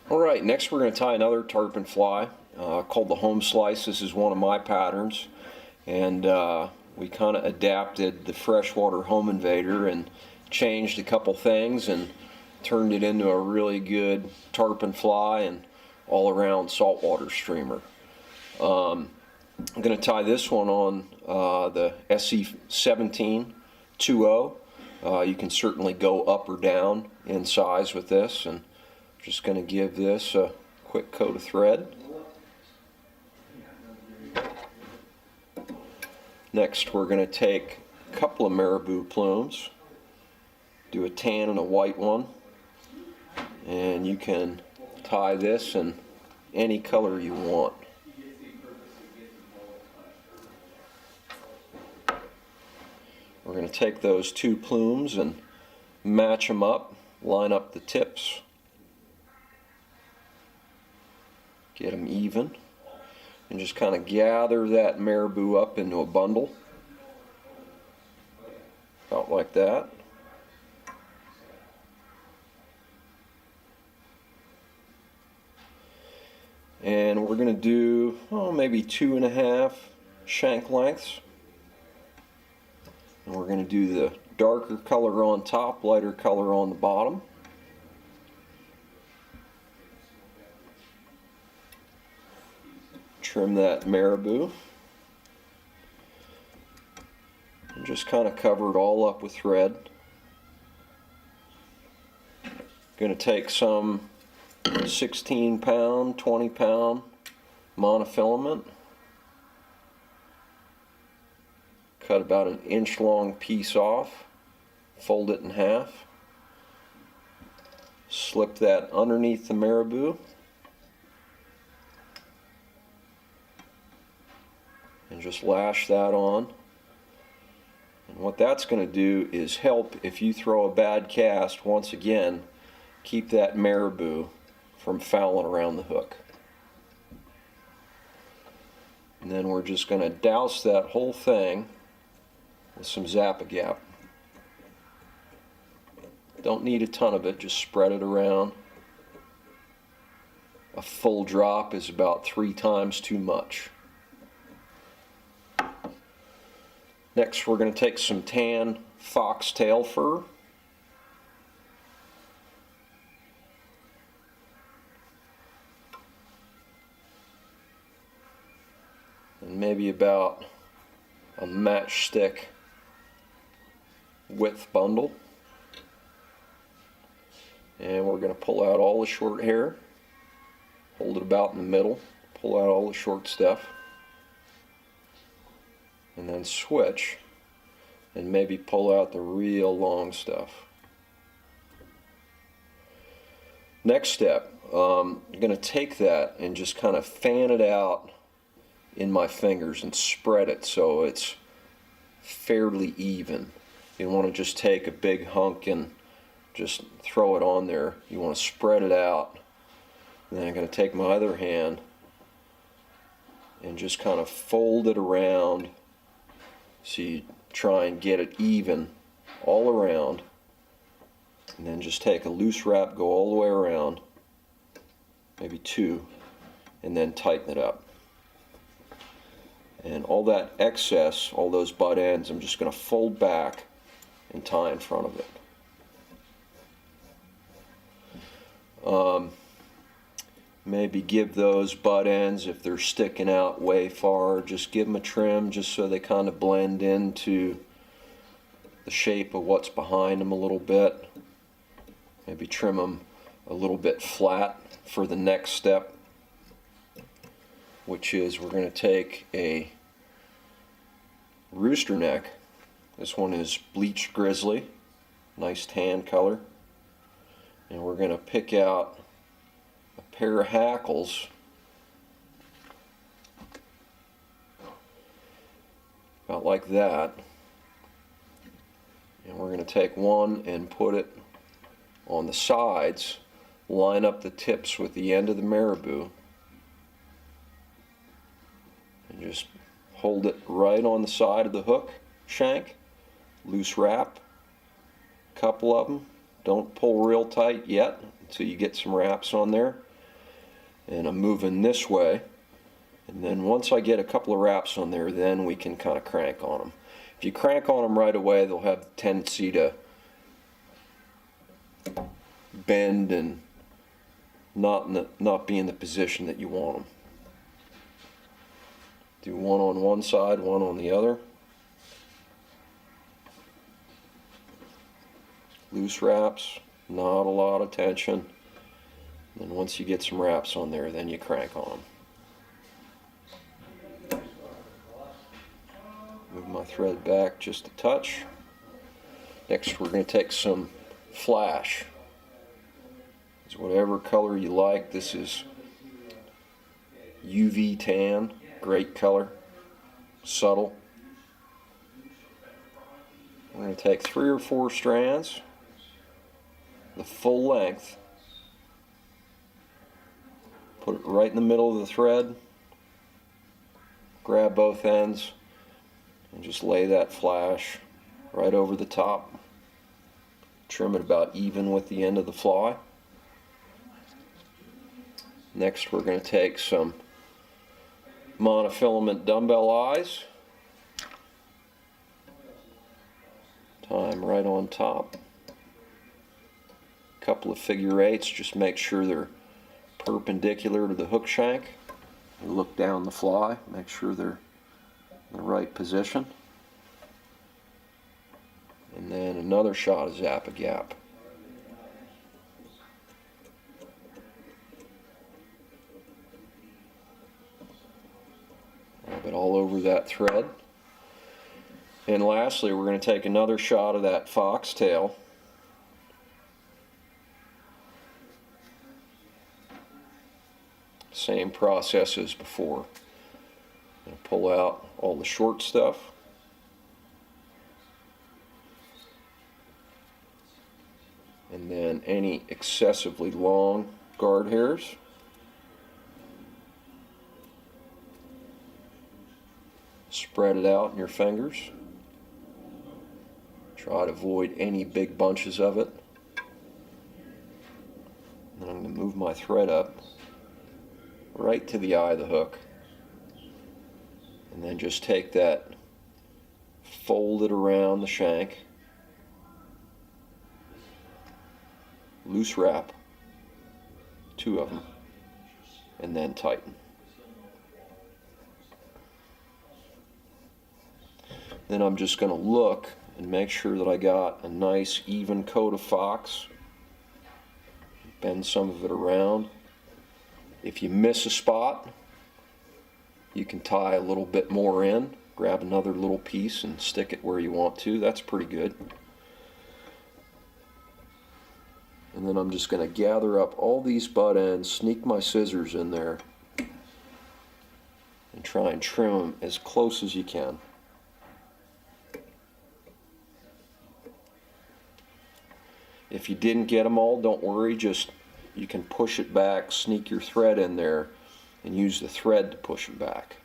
Alright, next we're going to tie another tarpon fly called the Homeslice. This is one of my patterns, and we kind of adapted the freshwater Home Invader and changed a couple things and turned it into a really good tarpon fly and all around saltwater streamer. I'm going to tie this one on the SE17 2.0. You can certainly go up or down in size with this, and just going to give this a quick coat of thread. Next we're going to take a couple of marabou plumes, do a tan and a white one, and you can tie this in any color you want. We're going to take those two plumes and match them up, line up the tips, get them even, and just kind of gather that marabou up into a bundle, about like that. And we're going to do maybe 2.5 shank lengths. And we're going to do the darker color on top, lighter color on the bottom. Trim that marabou. And just kind of cover it all up with thread. Going to take some 16-pound, 20-pound monofilament. Cut about an inch long piece off. Fold it in half. Slip that underneath the marabou. And just lash that on. And what that's going to do is help if you throw a bad cast. Once again, keep that marabou from fouling around the hook. And then we're just going to douse that whole thing with some Zap-A-Gap. Don't need a ton of it, just spread it around. A full drop is about 3 times too much. Next we're going to take some tan foxtail fur. And maybe about a matchstick width bundle. And we're going to pull out all the short hair, hold it about in the middle, pull out all the short stuff, and then switch and maybe pull out the real long stuff. Next step, I'm going to take that and just kind of fan it out in my fingers and spread it so it's fairly even. You don't want to just take a big hunk and just throw it on there. You want to spread it out. And then I'm going to take my other hand and just kind of fold it around so you try and get it even all around. And then just take a loose wrap, go all the way around, maybe 2, and then tighten it up. And all that excess, all those butt ends, I'm just going to fold back and tie in front of it. Maybe give those butt ends, if they're sticking out way far, just give them a trim just so they kind of blend into the shape of what's behind them a little bit. Maybe trim them a little bit flat for the next step, which is we're going to take a rooster neck. This one is bleached grizzly, nice tan color, and we're going to pick out a pair of hackles about like that, and we're going to take one and put it on the sides, line up the tips with the end of the marabou, and just hold it right on the side of the hook shank, loose wrap, a couple of them. Don't pull real tight yet until you get some wraps on there. and I'm moving this way, and then once I get a couple of wraps on there, then we can kind of crank on them. If you crank on them right away, they'll have the tendency to bend and not be in the position that you want them. Do one on one side, one on the other. Loose wraps, not a lot of tension. And then once you get some wraps on there, then you crank on them. Move my thread back just a touch. Next we're going to take some flash. It's whatever color you like. This is UV tan, great color, subtle. We're going to take 3 or 4 strands, the full length, put it right in the middle of the thread, grab both ends, and just lay that flash right over the top. Trim it about even with the end of the fly. Next we're going to take some monofilament dumbbell eyes, tie them right on top. A couple of figure 8s, just make sure they're perpendicular to the hook shank. You look down the fly, make sure they're in the right position. And then another shot of Zap-A-Gap. Rub it all over that thread. And lastly, we're going to take another shot of that foxtail. Same process as before. I'm going to pull out all the short stuff. And then any excessively long guard hairs. Spread it out in your fingers. Try to avoid any big bunches of it. And I'm going to move my thread up right to the eye of the hook. And then just take that, fold it around the shank, loose wrap, 2 of them, and then tighten. Then I'm just going to look and make sure that I got a nice even coat of fox. Bend some of it around. If you miss a spot, you can tie a little bit more in, grab another little piece and stick it where you want to. That's pretty good. And then I'm just going to gather up all these butt ends, sneak my scissors in there, and try and trim them as close as you can. If you didn't get them all, don't worry, just you can push it back, sneak your thread in there, and use the thread to push it back.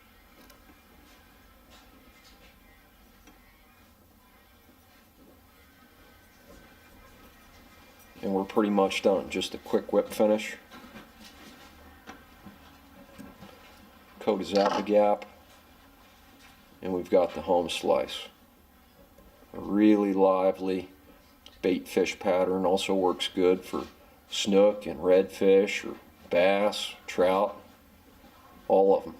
And we're pretty much done. Just a quick whip finish. Coat of Zap-A-Gap, and we've got the Homeslice. A really lively bait fish pattern, also works good for snook and redfish or bass, trout, all of them.